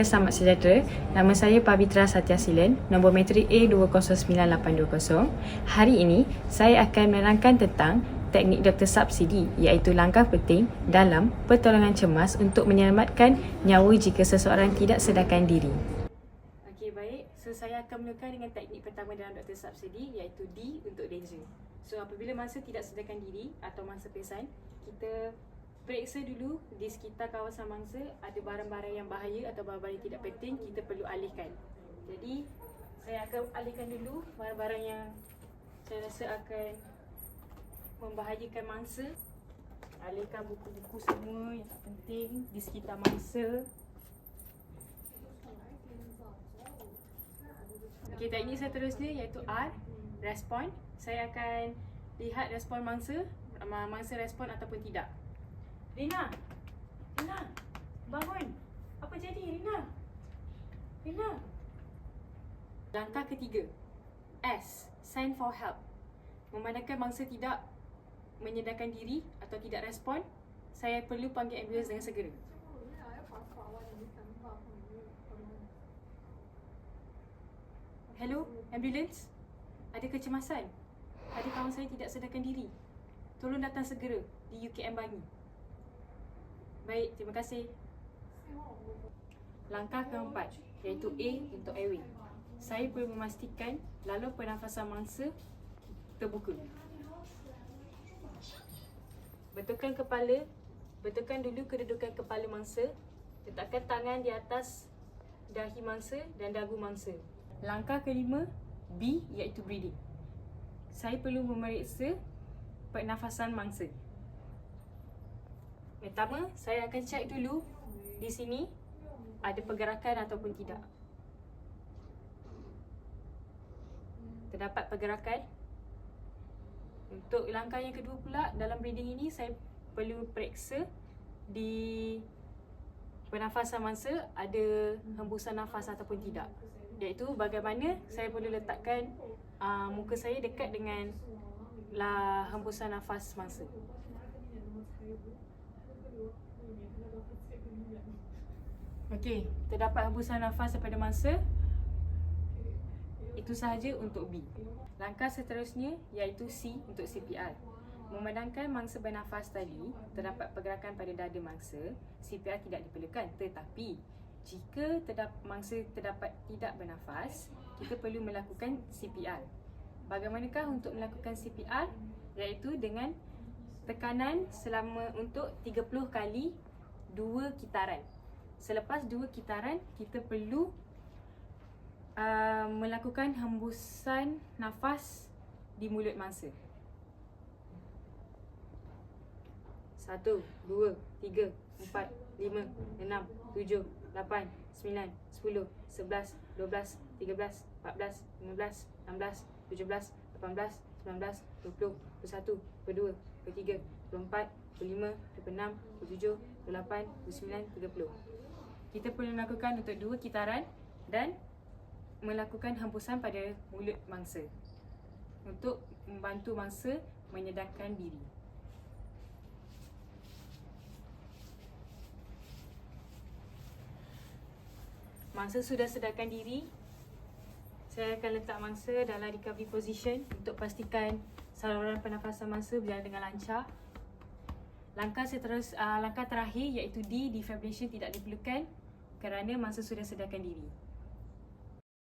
Selamat sejahtera, nama saya Pavitra Satyasilan, nombor matrik A209820. Hari ini, saya akan menerangkan tentang teknik doktor subsidi iaitu langkah penting dalam pertolongan cemas untuk menyelamatkan nyawa jika seseorang tidak sedarkan diri. Okey, baik. So, saya akan mulakan dengan teknik pertama dalam doktor subsidi iaitu D untuk danger. So, apabila mangsa tidak sedarkan diri atau mangsa pingsan, kita periksa dulu di sekitar kawasan mangsa ada barang-barang yang bahaya atau barang-barang yang tidak penting, kita perlu alihkan. Jadi, saya akan alihkan dulu barang-barang yang saya rasa akan membahayakan mangsa. Alihkan buku-buku semua yang tak penting di sekitar mangsa. Okey, teknik seterusnya iaitu R, respon. Saya akan lihat respon mangsa respon ataupun tidak. Rina, bangun. Apa jadi, Rina? Langkah ketiga, S, sign for help. Memandangkan mangsa tidak menyedarkan diri atau tidak respon, saya perlu panggil ambulans dengan segera. Hello, ambulans? Ada kecemasan? Ada kawan saya tidak sedarkan diri. Tolong datang segera di UKM Bangi. Baik, terima kasih. Langkah keempat, iaitu A untuk airway. Saya perlu memastikan laluan pernafasan mangsa terbuka. Betulkan dulu kedudukan kepala mangsa. Letakkan tangan di atas dahi mangsa dan dagu mangsa. Langkah kelima, B iaitu breathing. Saya perlu memeriksa pernafasan mangsa. Pertama, saya akan cek dulu di sini ada pergerakan ataupun tidak. Terdapat pergerakan. Untuk langkah yang kedua pula, dalam breathing ini saya perlu periksa di pernafasan mangsa ada hembusan nafas ataupun tidak. Iaitu bagaimana saya perlu letakkan muka saya dekat dengan hembusan nafas mangsa. Okey, terdapat hembusan nafas daripada mangsa. Itu sahaja untuk B. Langkah seterusnya iaitu C untuk CPR. Memandangkan mangsa bernafas tadi, terdapat pergerakan pada dada mangsa, CPR tidak diperlukan. Tetapi, jika mangsa terdapat tidak bernafas, kita perlu melakukan CPR. Bagaimanakah untuk melakukan CPR? Iaitu dengan tekanan untuk 30 kali 2 kitaran. Selepas 2 kitaran, kita perlu melakukan hembusan nafas di mulut mangsa. 1, 2, 3, 4, 5, 6, 7, 8, 9, 10, 11, 12, 13, 14, 15, 16, 17, 18, 19, 20, 21, 22, 23, 24, 25, 26, 27, 28, 29, 30. Kita perlu melakukan untuk 2 kitaran dan melakukan hembusan pada mulut mangsa untuk membantu mangsa menyedarkan diri. Mangsa sudah sedarkan diri, saya akan letak mangsa dalam recovery position untuk pastikan saluran pernafasan mangsa berjalan dengan lancar. Langkah terakhir iaitu D, defibrillation tidak diperlukan kerana mangsa sudah sedarkan diri.